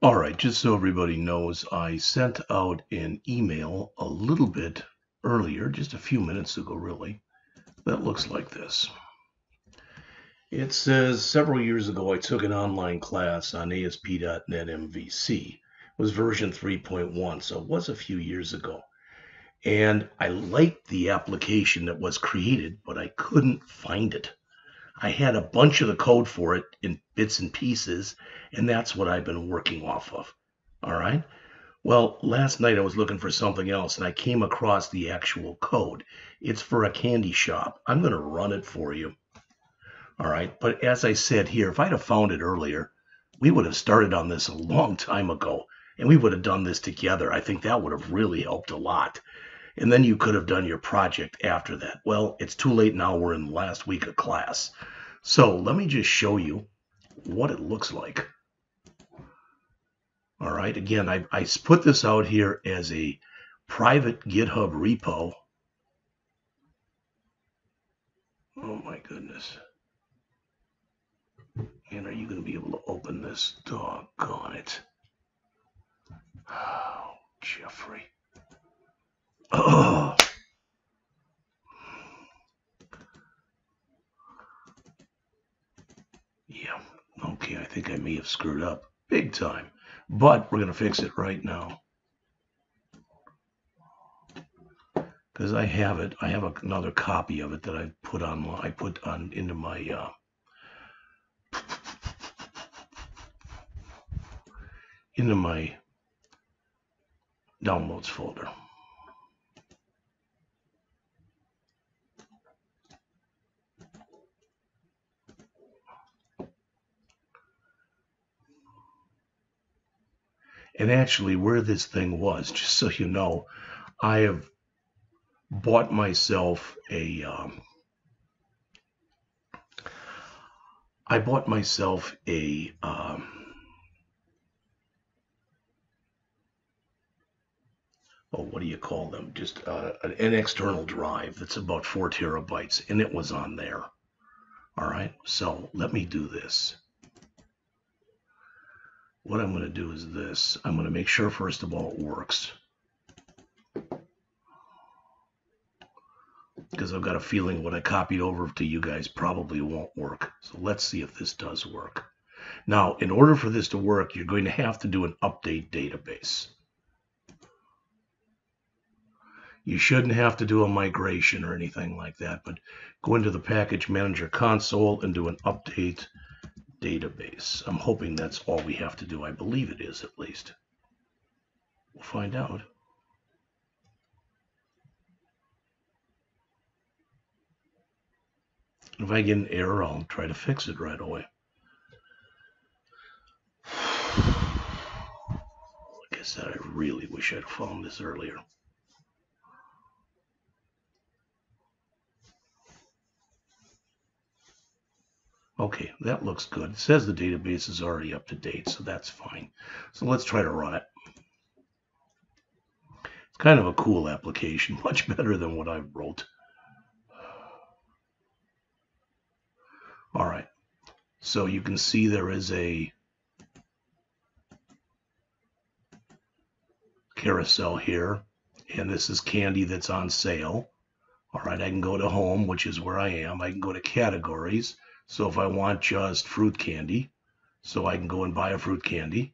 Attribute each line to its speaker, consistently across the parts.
Speaker 1: All right, just so everybody knows, I sent out an email a little bit earlier, just a few minutes ago, really. That looks like this. It says, several years ago, I took an online class on ASP.NET MVC. It was version 3.1, so it was a few years ago. And I liked the application that was created, but I couldn't find it. I had a bunch of the code for it in bits and pieces, and that's what I've been working off of. All right. Well, last night I was looking for something else and I came across the actual code. It's for a candy shop. I'm going to run it for you. All right. But as I said here, if I'd have found it earlier, we would have started on this a long time ago and we would have done this together. I think that would have really helped a lot. And then you could have done your project after that. Well, it's too late now. We're in the last week of class. So let me just show you what it looks like. All right, again, I put this out here as a private GitHub repo. Oh my goodness. And are you going to be able to open this? Doggone it. Oh, Jeffrey. Oh. Yeah, okay, I think I may have screwed up big time. But we're going to fix it right now. Because I have it. I have another copy of it that I put on. I put on into my downloads folder. And actually, where this thing was, just so you know, I have bought myself a oh, what do you call them? Just an external drive that's about 4 terabytes, and it was on there. All right, so let me do this. What I'm going to do is this. I'm going to make sure, first of all, it works. Because I've got a feeling what I copied over to you guys probably won't work. So let's see if this does work. Now, in order for this to work, you're going to have to do an update database. You shouldn't have to do a migration or anything like that, but go into the package manager console and do an update database. I'm hoping that's all we have to do. I believe it is, at least. We'll find out. If I get an error, I'll try to fix it right away. Like I said, I really wish I'd found this earlier. Okay, that looks good. It says the database is already up to date, so that's fine. So let's try to run it. It's kind of a cool application, much better than what I wrote. All right, so you can see there is a carousel here, and this is candy that's on sale. All right, I can go to home, which is where I am. I can go to categories. So if I want just fruit candy, so I can go and buy a fruit candy.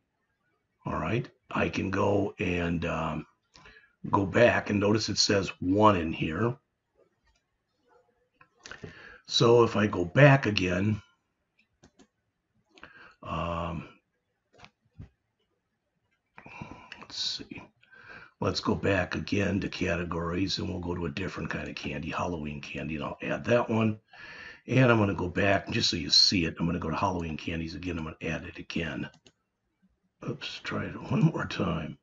Speaker 1: All right, I can go and go back and notice it says 1 in here. So if I go back again, let's see. Let's go back again to categories and we'll go to a different kind of candy, Halloween candy, and I'll add that one. And I'm going to go back, just so you see it, I'm going to go to Halloween candies again. I'm going to add it again. Oops, try it one more time.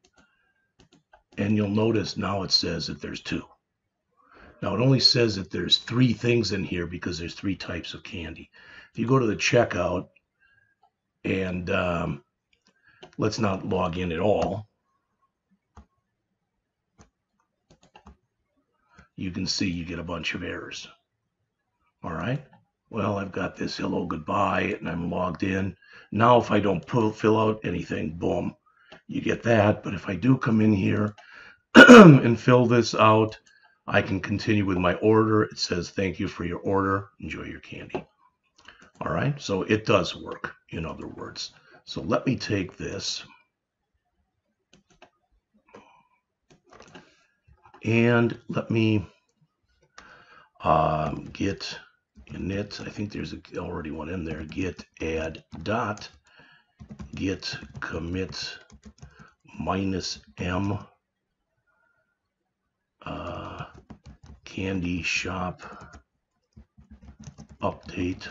Speaker 1: And you'll notice now it says that there's 2. Now it only says that there's 3 things in here because there's 3 types of candy. If you go to the checkout and let's not log in at all, you can see you get a bunch of errors. All right. Well, I've got this hello goodbye and I'm logged in. Now if I don't fill out anything, boom, you get that. But if I do come in here and fill this out, I can continue with my order. It says thank you for your order. Enjoy your candy. All right, so it does work, in other words. So let me take this and let me get init. I think there's already one in there. Get add dot get commit -m candy shop update,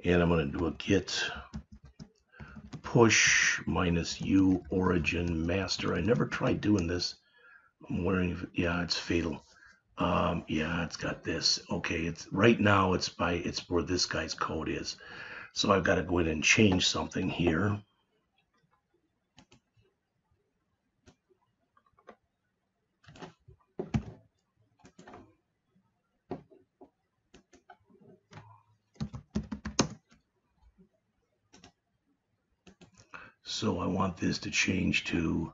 Speaker 1: and I'm going to do a get push -u origin master. I never tried doing this. I'm wondering if, yeah, it's fatal. Yeah, it's got this. Okay, it's right now it's where this guy's code is. So I've got to go in and change something here. So I want this to change to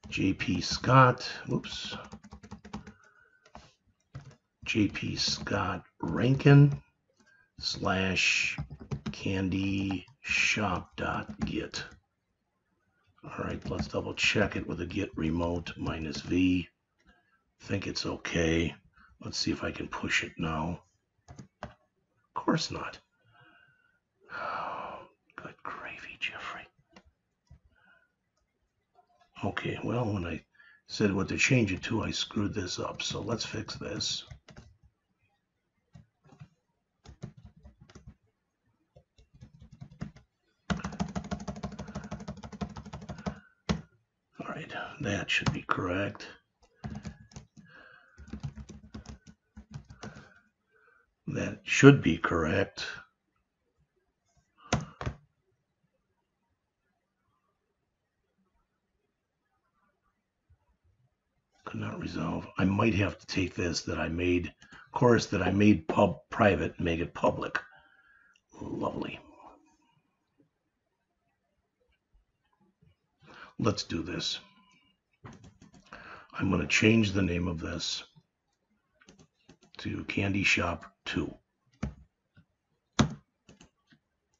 Speaker 1: JP Scott. Oops. JP Scott Rankin / candy shop.get. All right, let's double check it with a get remote -v. Think it's okay. Let's see if I can push it now. Of course not. Good gravy, Jeffrey. Okay, well, when I said what to change it to, I screwed this up. So let's fix this. All right, that should be correct. That should be correct. Could not resolve. I might have to take this that I made, course that I made private, make it public. Lovely. Let's do this. I'm going to change the name of this to Candy Shop 2.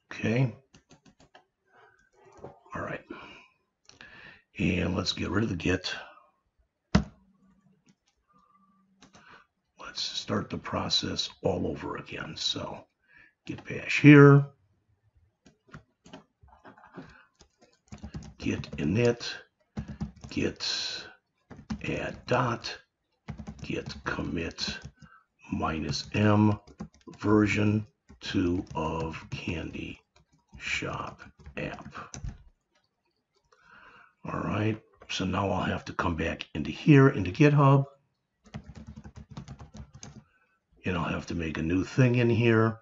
Speaker 1: Okay. All right. And let's get rid of the get. Let's start the process all over again. So get bash here. Get init. Get add dot. Get commit -m version 2 of Candy Shop app. All right, so now I'll have to come back into here, into GitHub, and I'll have to make a new thing in here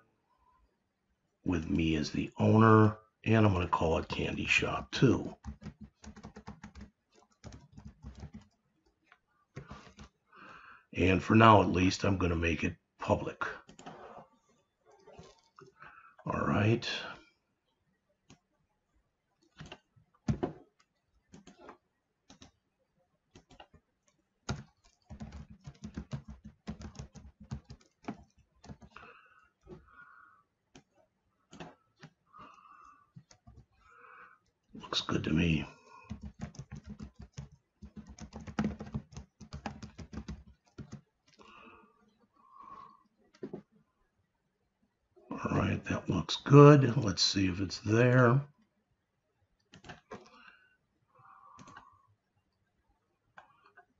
Speaker 1: with me as the owner, and I'm going to call it Candy Shop 2. And for now, at least, I'm going to make it public. All right. Looks good to me. All right, that looks good. Let's see if it's there.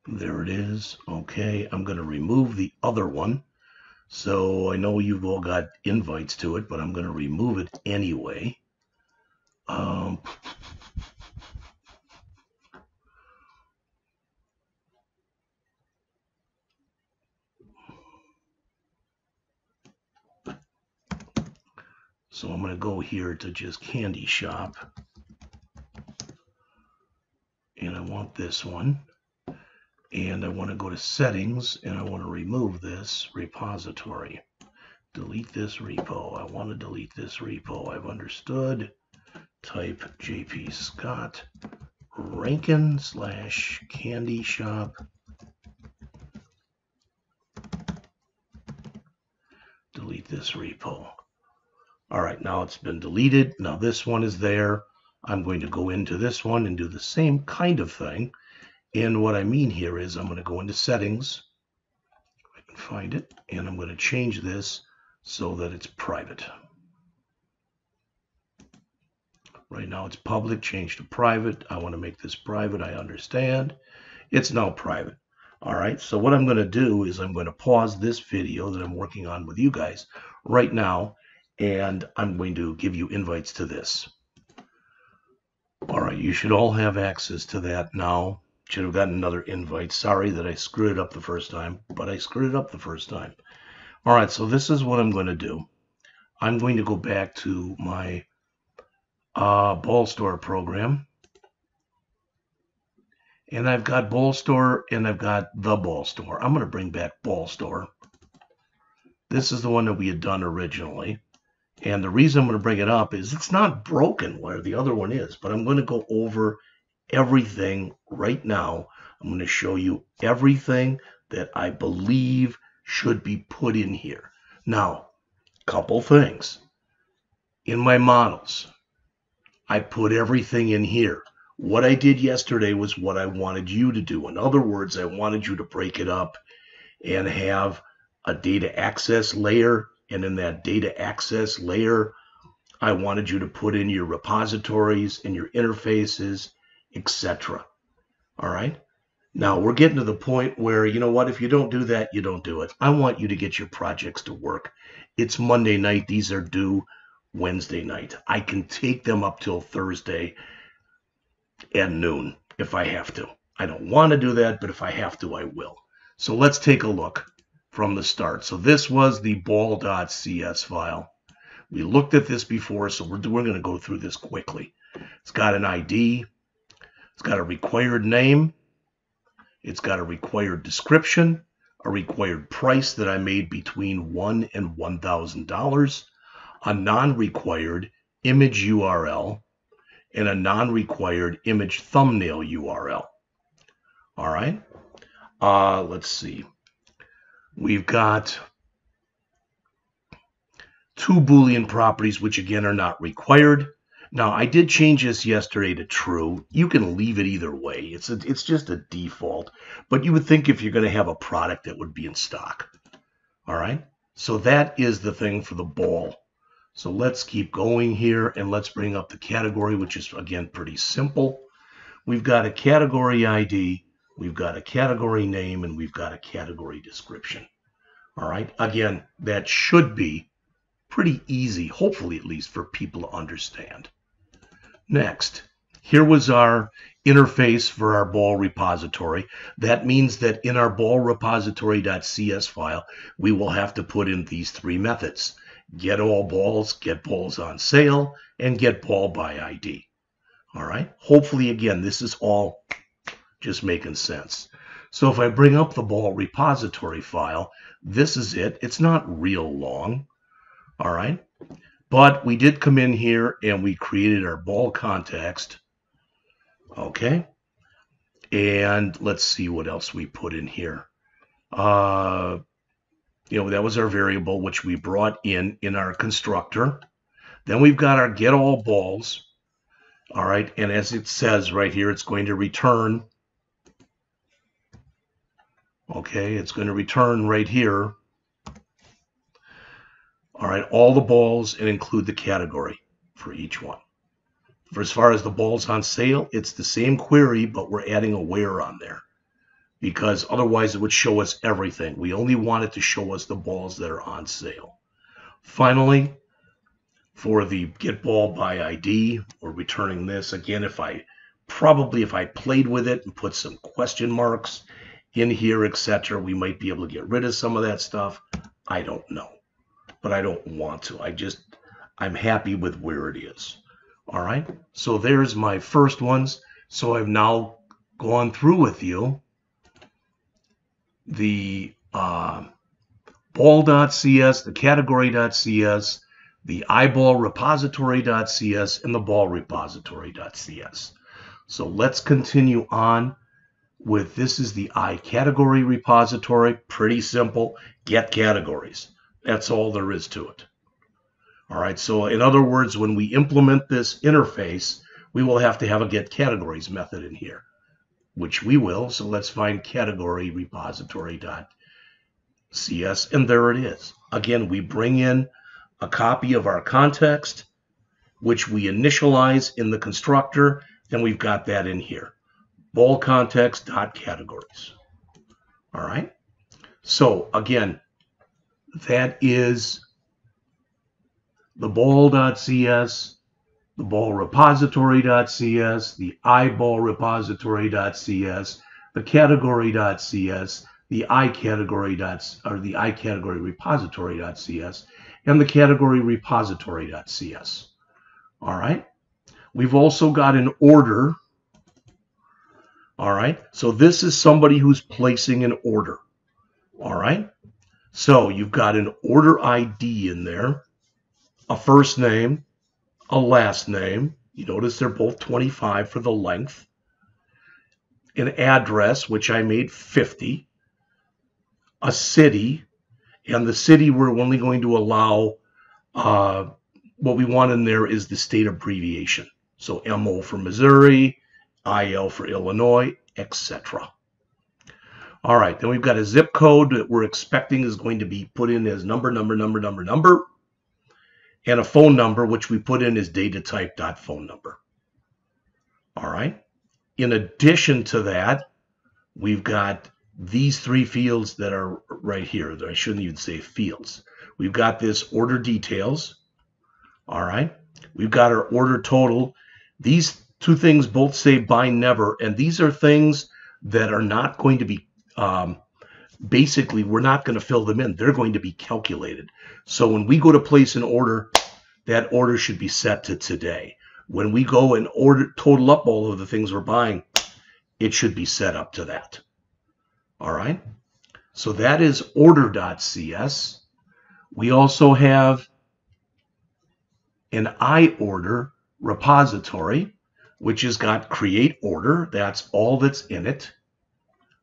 Speaker 1: There it is. Okay, I'm going to remove the other one. So I know you've all got invites to it, but I'm going to remove it anyway. So I'm going to go here to just Candy Shop. And I want this one. And I want to go to settings, and I want to remove this repository. Delete this repo. I want to delete this repo. I've understood. Type JP Scott Rankin / Candy Shop. Delete this repo. All right, now it's been deleted. Now this one is there. I'm going to go into this one and do the same kind of thing. And what I mean here is I'm going to go into settings. If I can find it. And I'm going to change this so that it's private. Right now it's public, change to private. I want to make this private. I understand. It's now private. All right, so what I'm going to do is I'm going to pause this video that I'm working on with you guys right now, and I'm going to give you invites to this. All right, you should all have access to that now. Should have gotten another invite. Sorry that I screwed it up the first time, but I screwed it up the first time. All right, so this is what I'm going to do. I'm going to go back to my BallStore program. And I've got BallStore and I've got the BallStore. I'm going to bring back BallStore. This is the one that we had done originally. And the reason I'm going to bring it up is it's not broken where the other one is, but I'm going to go over everything right now. I'm going to show you everything that I believe should be put in here. Now, couple things. In my models, I put everything in here. What I did yesterday was what I wanted you to do. In other words, I wanted you to break it up and have a data access layer. And in that data access layer, I wanted you to put in your repositories and your interfaces, etc. All right. Now we're getting to the point where, you know what, if you don't do that, you don't do it. I want you to get your projects to work. It's Monday night. These are due Wednesday night. I can take them up till Thursday at noon if I have to. I don't want to do that, but if I have to, I will. So let's take a look from the start. So this was the ball.cs file. We looked at this before, so we're going to go through this quickly. It's got an ID. It's got a required name. It's got a required description, a required price that I made between $1 and $1,000, a non-required image URL, and a non-required image thumbnail URL. All right. Let's see. We've got two Boolean properties, which again are not required. Now, I did change this yesterday to true. You can leave it either way. It's just a default. But you would think if you're going to have a product that would be in stock. All right. So that is the thing for the ball. So let's keep going here, and let's bring up the category, which is, again, pretty simple. We've got a category ID, we've got a category name, and we've got a category description. All right. Again, that should be pretty easy, hopefully at least, for people to understand. Next, here was our interface for our ball repository. That means that in our ball repository.cs file, we will have to put in these three methods. Get all balls, get balls on sale, and get ball by ID. All right. Hopefully, again, this is all just making sense. So if I bring up the ball repository file, this is it. It's not real long. All right. But we did come in here and we created our ball context. Okay. And let's see what else we put in here. That was our variable, which we brought in our constructor. Then we've got our get all balls. All right. And as it says right here, it's going to return. Okay. It's going to return right here. All right. All the balls and include the category for each one. For as far as the balls on sale, it's the same query, but we're adding a where on there, because otherwise it would show us everything. We only want it to show us the balls that are on sale. Finally, for the get ball by ID, we're returning this. Again, if I played with it and put some question marks in here, etc., we might be able to get rid of some of that stuff. I don't know, but I don't want to. I'm happy with where it is. All right, so there's my first ones. So I've now gone through with you the ball.cs, the category.cs, the eyeball repository.cs, and the ball repository.cs. So let's continue on with, this is the iCategory repository. Pretty simple. Get categories. That's all there is to it. All right, so in other words, when we implement this interface, we will have to have a get categories method in here, which we will. So let's find category repository.cs, and there it is. Again, we bring in a copy of our context, which we initialize in the constructor, and we've got that in here. Ball context.categories. All right. So again, that is the ball.cs, the ball repository.cs, the eyeball repository.cs, the category.cs, the iCategory repository.cs, and the category repository.cs. All right. We've also got an order. All right. So this is somebody who's placing an order. All right. So you've got an order ID in there, a first name, a last name. You notice they're both 25 for the length. An address, which I made 50. A city, and the city we're only going to allow, what we want in there is the state abbreviation. So MO for Missouri, IL for Illinois, etc. All right, then we've got a zip code that we're expecting is going to be put in as number, and a phone number, which we put in as datatype.phone number. All right. In addition to that, we've got these three fields that are right here. I shouldn't even say fields. We've got this order details. All right. We've got our order total. These two things both say buy never, and these are things that are not going to be, basically, we're not going to fill them in. They're going to be calculated. So when we go to place an order, that order should be set to today. When we go and total up all of the things we're buying, it should be set up to that. All right. So that is order.cs. We also have an iOrder repository, which has got create order. That's all that's in it.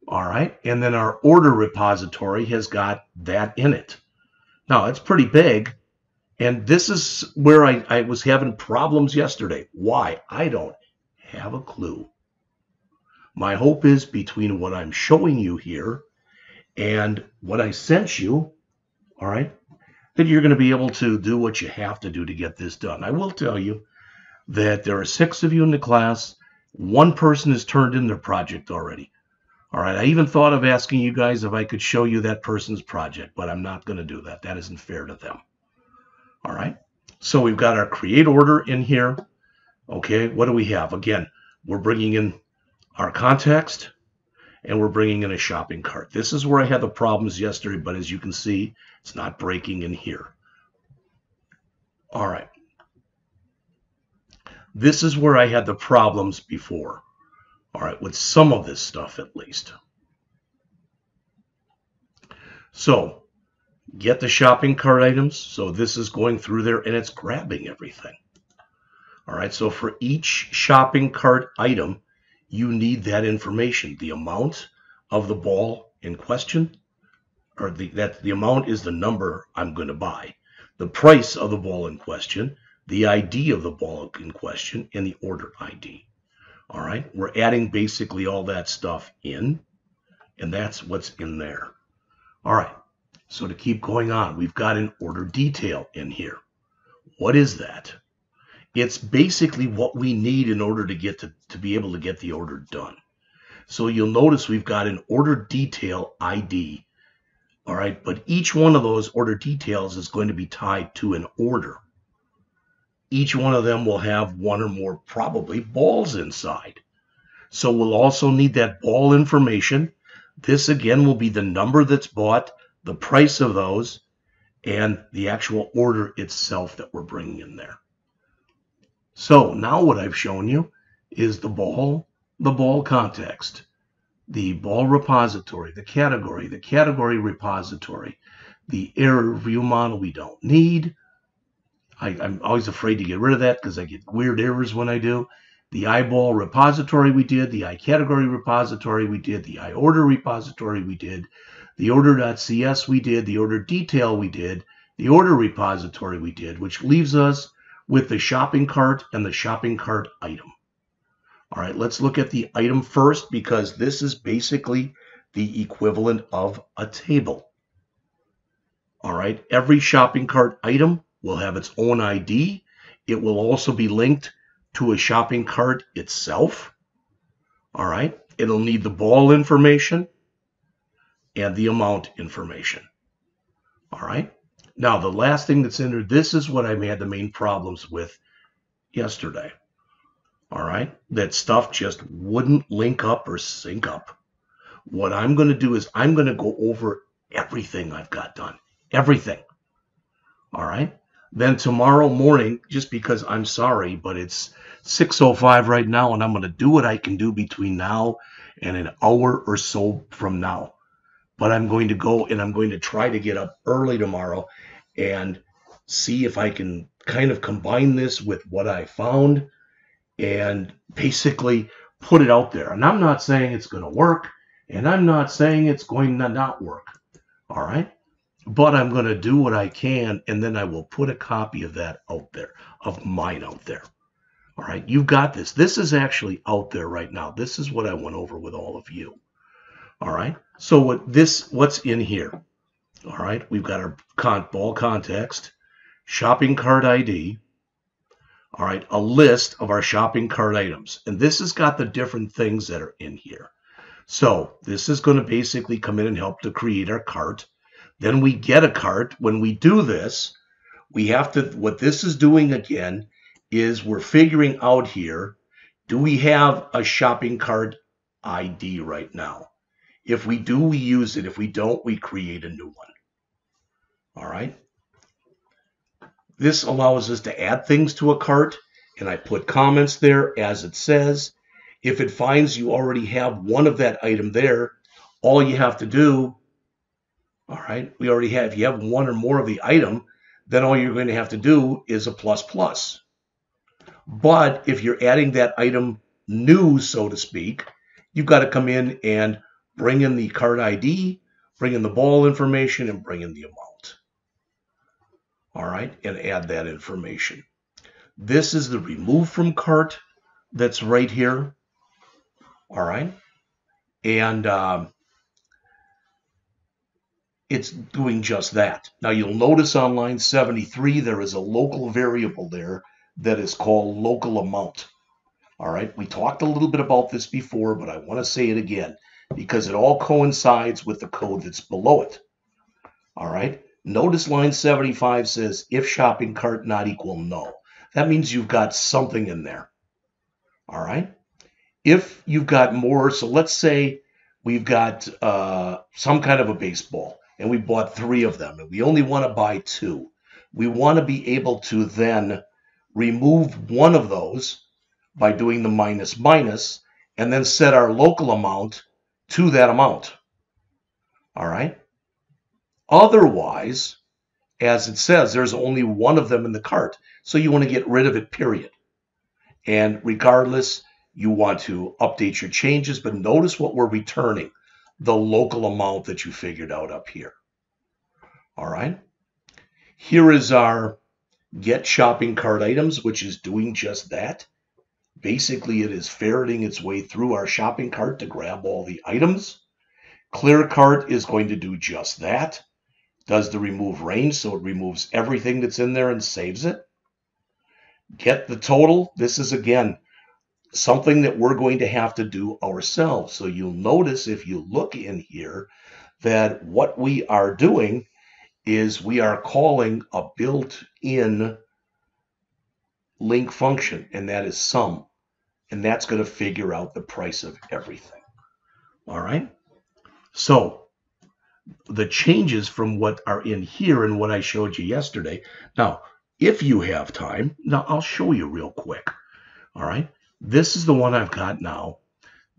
Speaker 1: All right. And then our order repository has got that in it. Now, it's pretty big. And this is where I was having problems yesterday. Why? I don't have a clue. My hope is between what I'm showing you here and what I sent you, all right, that you're going to be able to do what you have to do to get this done. I will tell you that there are 6 of you in the class. 1 person has turned in their project already. All right, I even thought of asking you guys if I could show you that person's project, but I'm not going to do that. That isn't fair to them. All right, so we've got our create order in here. Okay, what do we have? Again, we're bringing in our context, and we're bringing in a shopping cart. This is where I had the problems yesterday, but as you can see, it's not breaking in here. All right. This is where I had the problems before. All right, with some of this stuff at least. So, get the shopping cart items. So this is going through there and it's grabbing everything. All right, so for each shopping cart item, you need that information. The amount of the ball in question, or the amount is the number I'm going to buy. The price of the ball in question, the ID of the ball in question, and the order ID. All right, we're adding basically all that stuff in, and that's what's in there. All right. So to keep going on, we've got an order detail in here. What is that? It's basically what we need in order to get to be able to get the order done. So you'll notice we've got an order detail ID. All right, but each one of those order details is going to be tied to an order. Each one of them will have 1 or more probably balls inside. So we'll also need that ball information. This again will be the number that's bought, the price of those, and the actual order itself that we're bringing in there. So now what I've shown you is the ball context, the ball repository, the category repository, the error view model we don't need. I'm always afraid to get rid of that because I get weird errors when I do. The iBall repository we did, the iCategory repository we did, the iOrder repository we did, the order.cs we did, the order detail we did, the order repository we did, which leaves us with the shopping cart and the shopping cart item. All right, let's look at the item first because this is basically the equivalent of a table. All right, every shopping cart item will have its own ID. It will also be linked to a shopping cart itself. All right, it'll need the ball information and the amount information. All right, now the last thing that's in there, this is what I had the main problems with yesterday. All right, that stuff just wouldn't link up or sync up. What I'm going to do is I'm going to go over everything I've got done. Everything. All right. Then tomorrow morning, just because I'm sorry, but it's 6:05 right now, and I'm going to do what I can do between now and an hour or so from now. But I'm going to go and I'm going to try to get up early tomorrow and see if I can kind of combine this with what I found and basically put it out there. And I'm not saying it's going to work, and I'm not saying it's going to not work. All right. But I'm going to do what I can, and then I will put a copy of that out there, of mine out there. All right, you've got this. This is actually out there right now. This is what I went over with all of you. All right, so what's in here? All right, we've got our ball context, shopping cart ID. All right, a list of our shopping cart items. And this has got the different things that are in here. So this is going to basically come in and help to create our cart. Then we get a cart. When we do this, we have to, what this is doing again is we're figuring out here, do we have a shopping cart ID right now? If we do, we use it. If we don't, we create a new one. All right. This allows us to add things to a cart, and I put comments there as it says. If it finds you already have one of that item there, all you have to do, all right, we already have, if you have one or more of the item, then all you're going to have to do is a plus plus. But if you're adding that item new, so to speak, you've got to come in and bring in the cart ID, bring in the ball information, and bring in the amount. All right, and add that information. This is the remove from cart that's right here. All right, and it's doing just that. Now you'll notice on line 73 there is a local variable there that is called local amount. All right, we talked a little bit about this before, but I want to say it again because it all coincides with the code that's below it. All right, notice line 75 says if shopping cart not equal no. That means you've got something in there. All right, if you've got more, so let's say we've got some kind of a baseball and we bought 3 of them and we only want to buy 2. We want to be able to then remove one of those by doing the minus minus and then set our local amount to that amount. All right. Otherwise, as it says, there's only one of them in the cart. So you want to get rid of it, period. And regardless, you want to update your changes, but notice what we're returning, the local amount that you figured out up here. All right. Here is our get shopping cart items, which is doing just that. Basically, it is ferreting its way through our shopping cart to grab all the items. Clear cart is going to do just that. Does the remove range, so it removes everything that's in there and saves it. Get the total. This is, again, something that we're going to have to do ourselves. So you'll notice if you look in here that what we are doing is we are calling a built-in link function, and that is sum. And that's going to figure out the price of everything. All right. So the changes from what are in here and what I showed you yesterday. Now, if you have time, now I'll show you real quick. All right. This is the one I've got now.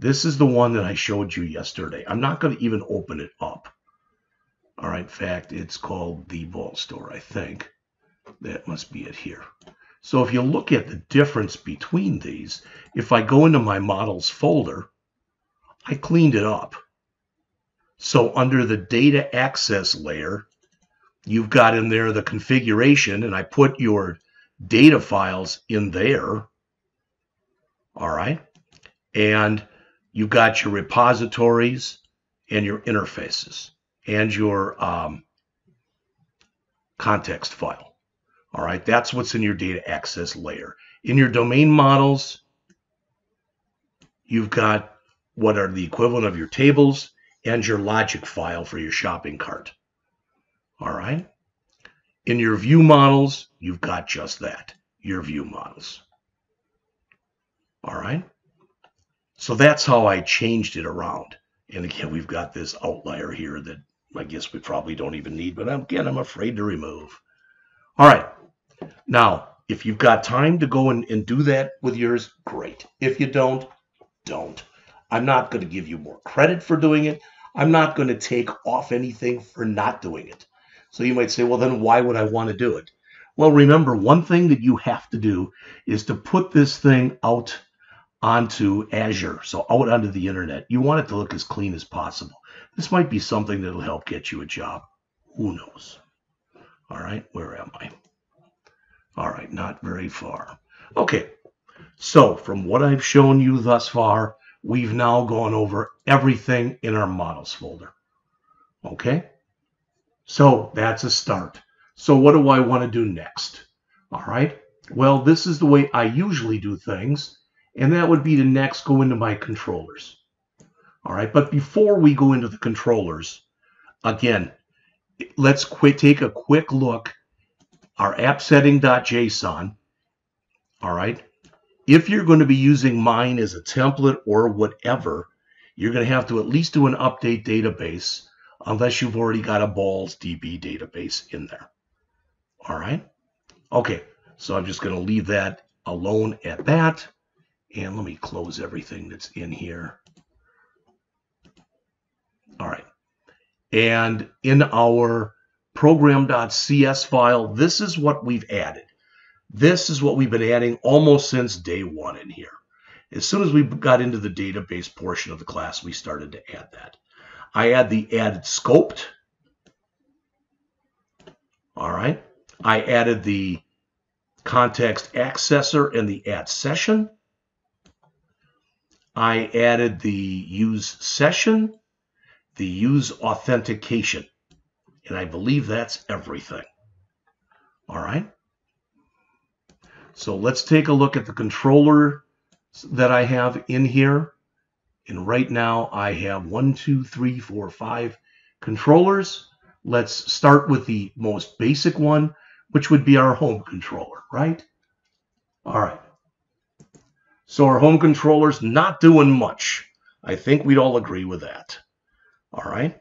Speaker 1: This is the one that I showed you yesterday. I'm not going to even open it up. All right, in fact, it's called the BallStore, I think. That must be it here. So if you look at the difference between these, if I go into my models folder, I cleaned it up. So under the data access layer, you've got in there the configuration, and I put your data files in there. All right. And you've got your repositories and your interfaces and your context file. All right. That's what's in your data access layer. In your domain models, you've got what are the equivalent of your tables and your logic file for your shopping cart. All right. In your view models, you've got just that, your view models. All right. So that's how I changed it around. And again, we've got this outlier here that I guess we probably don't even need, but again, I'm afraid to remove. All right. Now, if you've got time to go and do that with yours, great. If you don't, don't. I'm not going to give you more credit for doing it. I'm not going to take off anything for not doing it. So you might say, well, then why would I want to do it? Well, remember, one thing that you have to do is to put this thing out onto Azure, so out onto the internet. You want it to look as clean as possible. This might be something that'll help get you a job. Who knows? All right, where am I? All right, not very far. Okay, so from what I've shown you thus far, we've now gone over everything in our models folder. Okay, so that's a start. So what do I want to do next? All right, well, this is the way I usually do things, and that would be to next go into my controllers. All right, but before we go into the controllers, again, let's take a quick look. Our app setting.json. All right, if you're going to be using mine as a template or whatever, you're going to have to at least do an update database unless you've already got a BallsDB database in there. All right. Okay, so I'm just going to leave that alone at that. And let me close everything that's in here. All right. And in our program.cs file, this is what we've added. This is what we've been adding almost since day one in here. As soon as we got into the database portion of the class, we started to add that. I add the added scoped. All right. I added the context accessor and the add session. I added the use session, the use authentication, and I believe that's everything. All right. So let's take a look at the controller that I have in here. And right now I have 1, 2, 3, 4, 5 controllers. Let's start with the most basic one, which would be our home controller, right? All right. So our home controller's not doing much. I think we'd all agree with that. All right.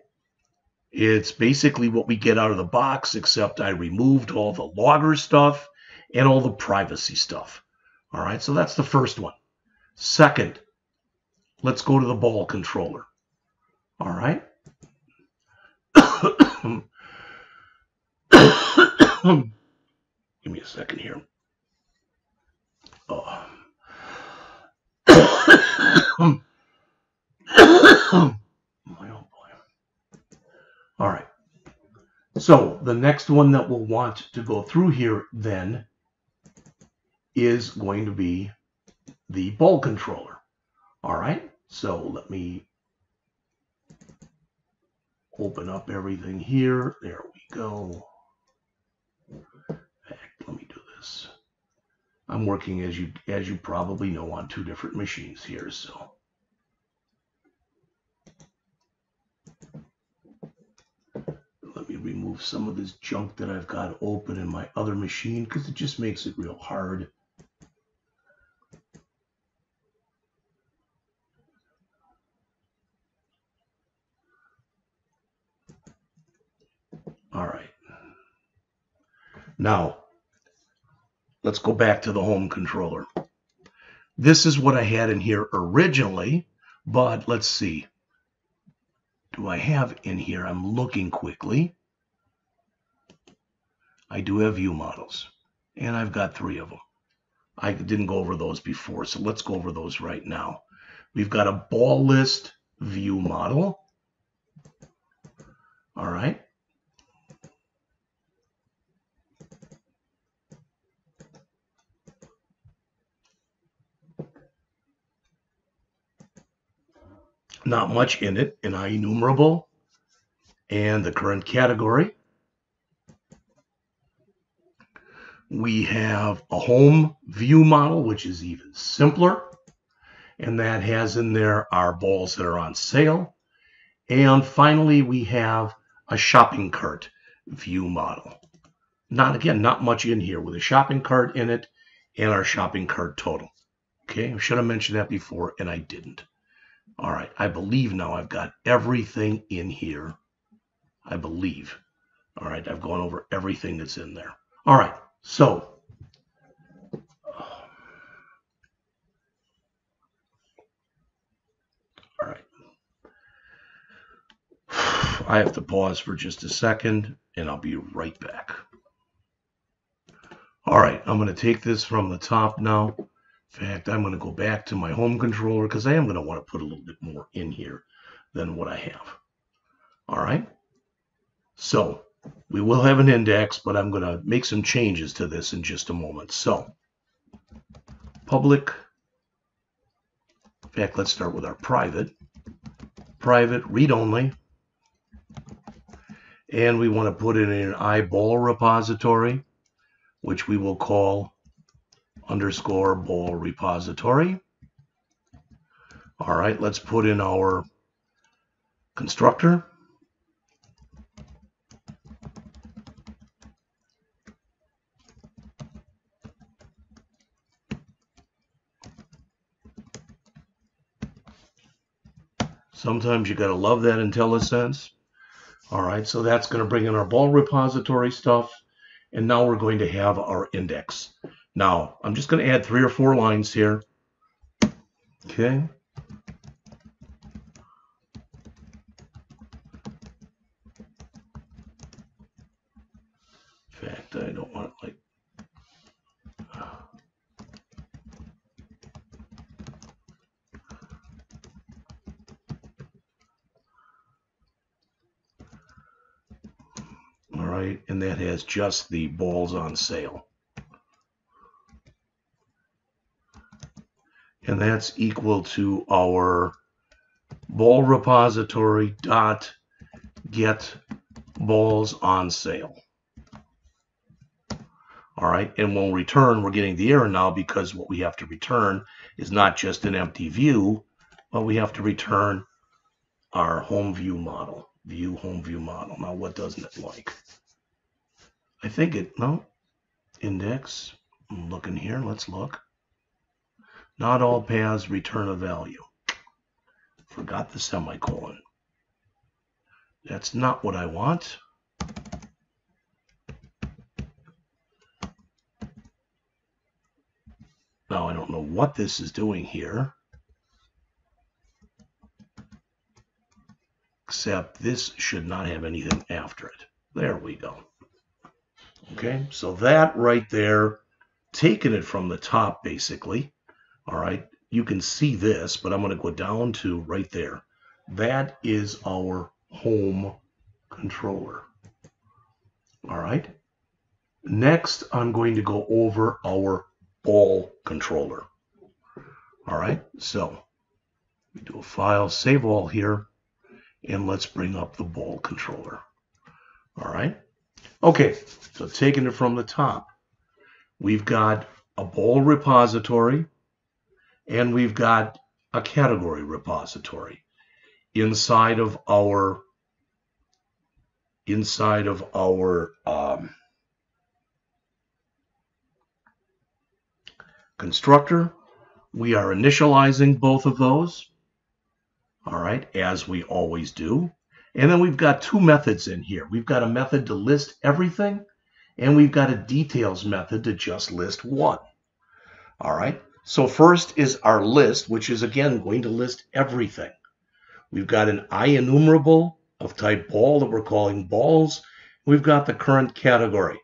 Speaker 1: It's basically what we get out of the box, except I removed all the logger stuff and all the privacy stuff. All right. So that's the first one. Second, let's go to the ball controller. All right. Give me a second here. Oh. Oh boy. All right. So the next one that we'll want to go through here then is going to be the ball controller. All right. So let me open up everything here. There we go. In fact, let me do this. I'm working, as you probably know, on 2 different machines here, so. Let me remove some of this junk that I've got open in my other machine because it just makes it real hard. All right. Now, let's go back to the home controller. This is what I had in here originally But let's see. Do I have in here? I'm looking quickly. I do have view models, and I've got 3 of them. I didn't go over those before, so let's go over those right now. We've got a ball list view model. All right. Not much in it, an IEnumerable and the current category. We have a home view model, which is even simpler. And that has in there our balls that are on sale. And finally, we have a shopping cart view model. Not much in here with a shopping cart in it and our shopping cart total. Okay, I should have mentioned that before, and I didn't. All right, I believe now I've got everything in here. I believe. All right, I've gone over everything that's in there. All right, so all right. I have to pause for just a second, and I'll be right back. All right, I'm going to take this from the top now. In fact, I'm going to go back to my home controller because I am going to want to put a little bit more in here than what I have. All right, so we will have an index, but I'm going to make some changes to this in just a moment. So public, in fact, let's start with our private read only. And we want to put it in an iBall repository, which we will call _ball repository. All right, let's put in our constructor. Sometimes you got to love that IntelliSense. All right, so that's going to bring in our ball repository stuff. And now we're going to have our index. Now, I'm just going to add 3 or 4 lines here. Okay. In fact, I don't want it like... All right, and that has just the balls on sale. And that's equal to our ball repository dot get balls on sale. All right, and we'll return, we're getting the error now because what we have to return is not just an empty view, but we have to return our home view model. View home view model. Now, what doesn't it like? I think it, no, index. I'm looking here, let's look. Not all paths return a value. Forgot the semicolon. That's not what I want. Now, I don't know what this is doing here, except this should not have anything after it. There we go. Okay, so that right there, taking it from the top, basically. All right, you can see this, but I'm going to go down to right there. That is our home controller. All right. Next, I'm going to go over our ball controller. All right, so we do a file, save all here, and let's bring up the ball controller. All right. Okay, so taking it from the top, we've got a ball repository, and we've got a category repository inside of our constructor. We are initializing both of those, all right, as we always do. And then we've got 2 methods in here. We've got a method to list everything, and we've got a details method to just list one. All right, So first is our list, which is again going to list everything. We've got an IEnumerable of type ball that we're calling balls. We've got the current category.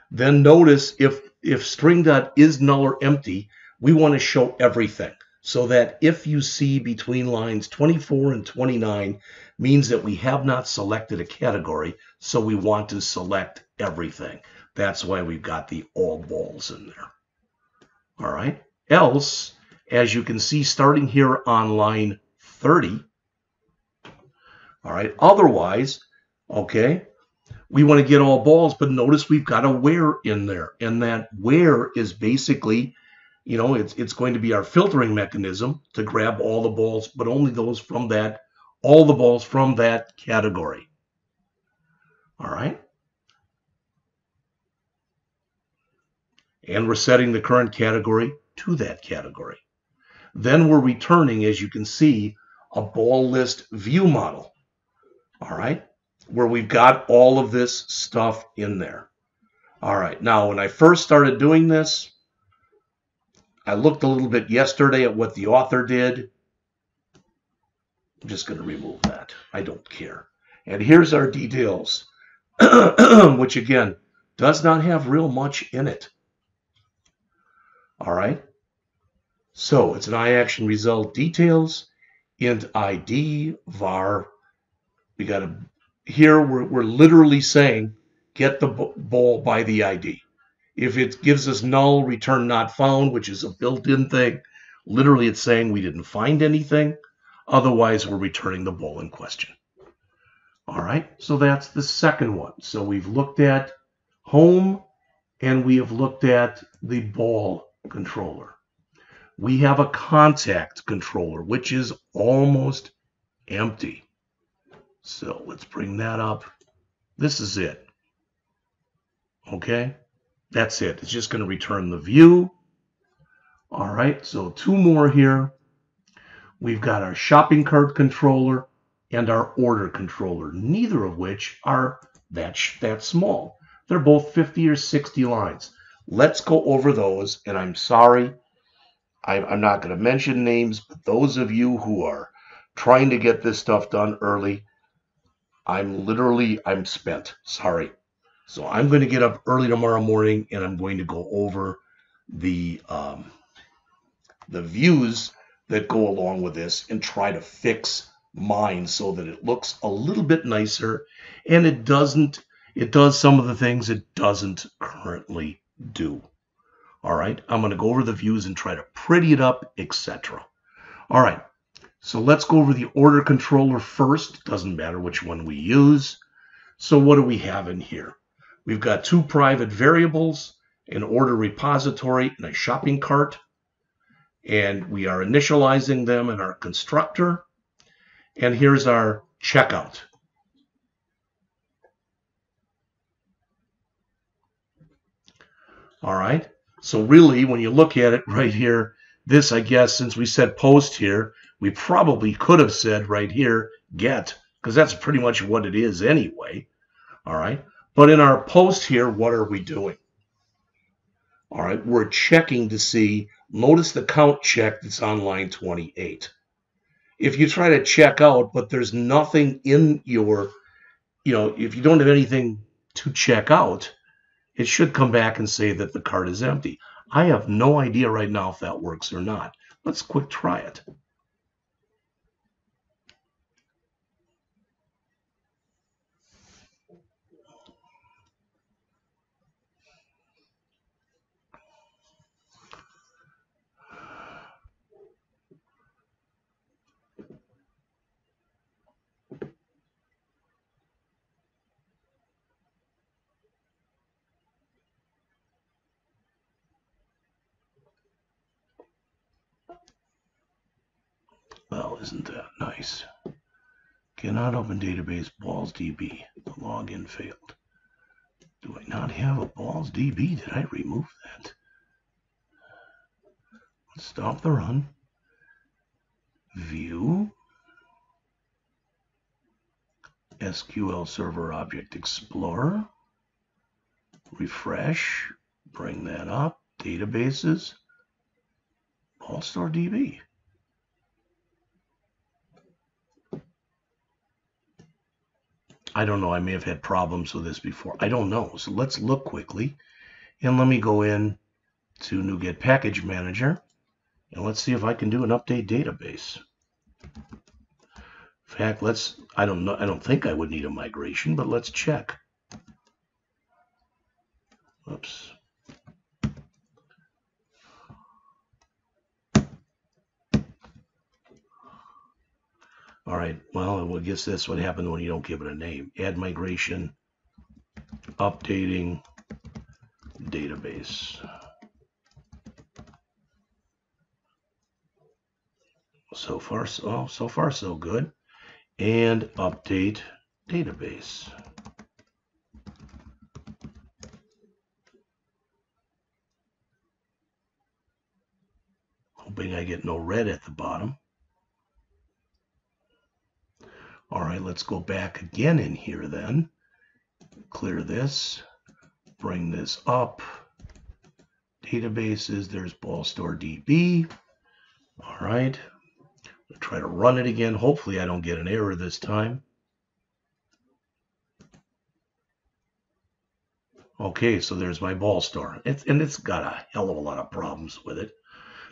Speaker 1: Then notice if string dot is null or empty, we want to show everything. So that if you see between lines 24 and 29 means that we have not selected a category, so we want to select everything. That's why we've got the all balls in there. All right. Else, as you can see starting here on line 30, all right, otherwise, okay, we want to get all balls, but notice we've got a where in there, and that where is basically, you know, it's going to be our filtering mechanism to grab all the balls, but only those from that, all the balls from that category. All right. And we're setting the current category to that category. Then we're returning, as you can see, a ball list view model. All right, where we've got all of this stuff in there. All right, now when I first started doing this, I looked a little bit yesterday at what the author did. I'm just going to remove that. I don't care. And here's our details, which again, does not have real much in it. All right, so it's an iAction result details, int ID, var. We got to, here we're literally saying, get the ball by the ID. If it gives us null, return not found, which is a built-in thing, literally it's saying we didn't find anything. Otherwise, we're returning the ball in question. All right, so that's the second one. So we've looked at home, and we have looked at the ball controller. We have a contact controller, which is almost empty. So let's bring that up. This is it. Okay, that's it. It's just going to return the view. All right, so two more here. We've got our shopping cart controller and our order controller, neither of which are that small. They're both 50 or 60 lines. Let's go over those, and I'm sorry, I'm not going to mention names, but those of you who are trying to get this stuff done early, I'm spent. Sorry. So I'm going to get up early tomorrow morning, and I'm going to go over the views that go along with this and try to fix mine so that it looks a little bit nicer, and it does some of the things it doesn't currently do. All right, I'm going to go over the views and try to pretty it up, etc. All right, so let's go over the order controller first. Doesn't matter which one we use. So what do we have in here? We've got two private variables, an order repository, and a shopping cart. And we are initializing them in our constructor. And here's our checkout. All right. So really, when you look at it right here, this, I guess, since we said post here, we probably could have said right here, get, because that's pretty much what it is anyway. All right. But in our post here, what are we doing? All right. We're checking to see, notice the count check that's on line 28. If you try to check out, but there's nothing in your, if you don't have anything to check out, it should come back and say that the cart is empty. I have no idea right now if that works or not. Let's quick try it. Well, isn't that nice? Cannot open database BallsDB. The login failed. Do I not have a BallsDB? Did I remove that? Let's stop the run. View. SQL Server Object Explorer. Refresh. Bring that up. Databases. BallStore DB. I don't know. I may have had problems with this before. I don't know. So let's look quickly. And let me go in to NuGet Package Manager. And let's see if I can do an update database. In fact, I don't think I would need a migration, but let's check. Oops. All right, well, I guess that's what happens when you don't give it a name. Add migration, updating database. So far, so good. And update database. Hoping I get no red at the bottom. All right, let's go back again in here then. Clear this, bring this up. Databases, there's BallStore DB. All right, I'll try to run it again. Hopefully I don't get an error this time. Okay, so there's my BallStore. It's got a hell of a lot of problems with it.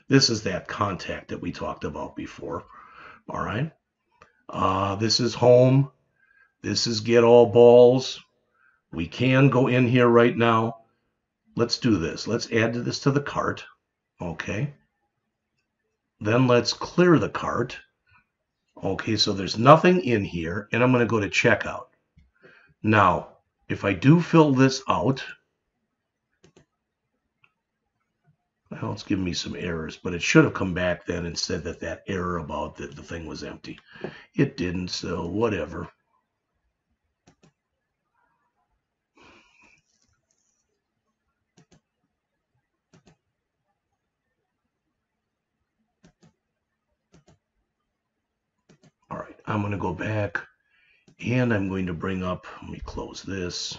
Speaker 1: This is that contact that we talked about before. All right. This is home. This is get all balls. We can go in here right now. Let's do this. Let's add this to the cart. Okay. Then let's clear the cart. Okay, so there's nothing in here, and I'm going to go to checkout. Now, if I do fill this out, well, it's giving me some errors, but it should have come back then and said that error about that the thing was empty. It didn't, so whatever. All right, I'm going to go back, and I'm going to bring up, let me close this.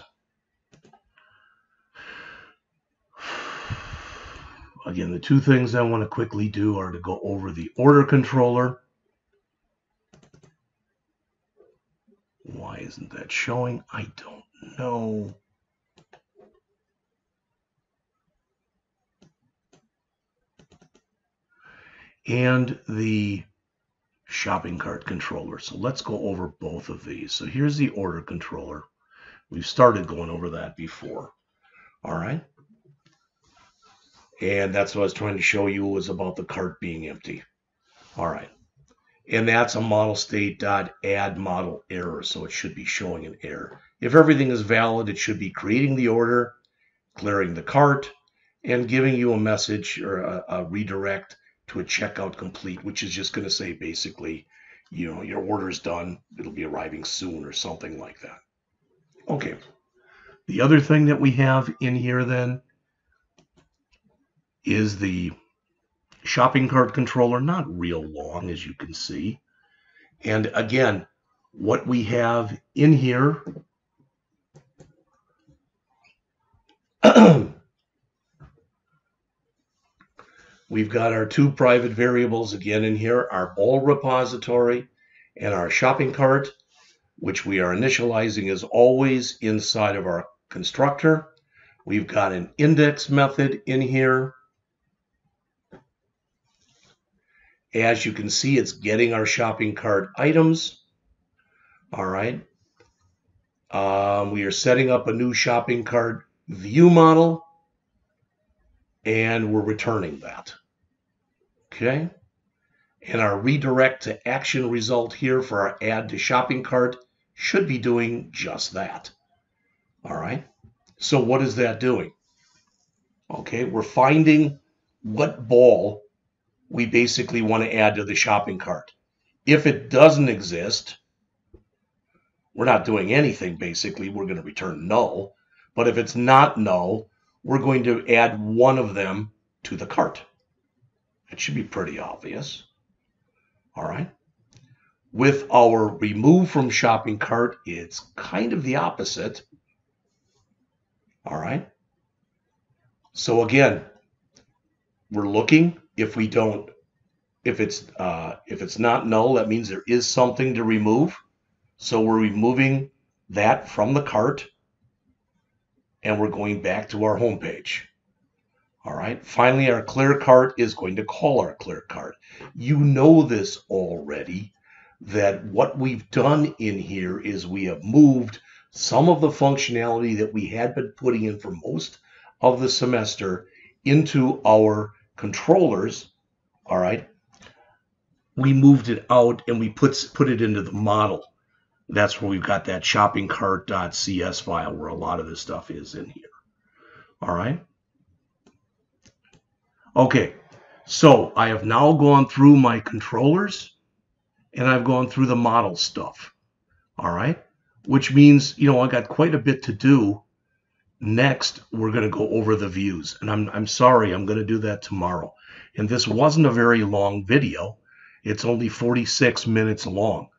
Speaker 1: Again, the two things I want to quickly do are to go over the order controller. Why isn't that showing? I don't know. And the shopping cart controller. So let's go over both of these. So here's the order controller. We've started going over that before. All right. And that's what I was trying to show you was about the cart being empty. All right. And that's a model state.add model error. So it should be showing an error. If everything is valid, it should be creating the order, clearing the cart, and giving you a message or a redirect to a checkout complete, which is just going to say basically, you know, your order's done. It'll be arriving soon or something like that. Okay. The other thing that we have in here then is the shopping cart controller, not real long as you can see. And again, what we have in here we've got our two private variables again in here, our ball repository and our shopping cart, which we are initializing as always inside of our constructor. We've got an index method in here. As you can see, it's getting our shopping cart items. All right. We are setting up a new shopping cart view model, and we're returning that. Okay. And our redirect to action result here for our add to shopping cart should be doing just that. All right. So what is that doing? Okay, we're finding what ball we basically want to add to the shopping cart. If it doesn't exist, we're not doing anything basically. We're going to return null. But if it's not null, we're going to add one of them to the cart. It should be pretty obvious. All right. With our remove from shopping cart, it's kind of the opposite. All right. So again, we're looking. if we don't, if it's not null, that means there is something to remove. So we're removing that from the cart, and we're going back to our home page. All right. Finally, our clear cart is going to call our clear cart. You know this already, that what we've done in here is we have moved some of the functionality that we had been putting in for most of the semester into our controllers. All right. We moved it out and we put it into the model. That's where we've got that shopping cart.cs file where a lot of this stuff is in here. All right. Okay, so I have now gone through my controllers and I've gone through the model stuff. All right, which means, I got quite a bit to do. Next, we're going to go over the views, and I'm sorry, I'm going to do that tomorrow. And this wasn't a very long video. It's only 46 minutes long.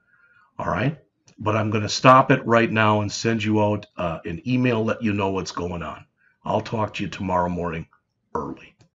Speaker 1: All right, but I'm going to stop it right now and send you out an email, let you know what's going on. I'll talk to you tomorrow morning early.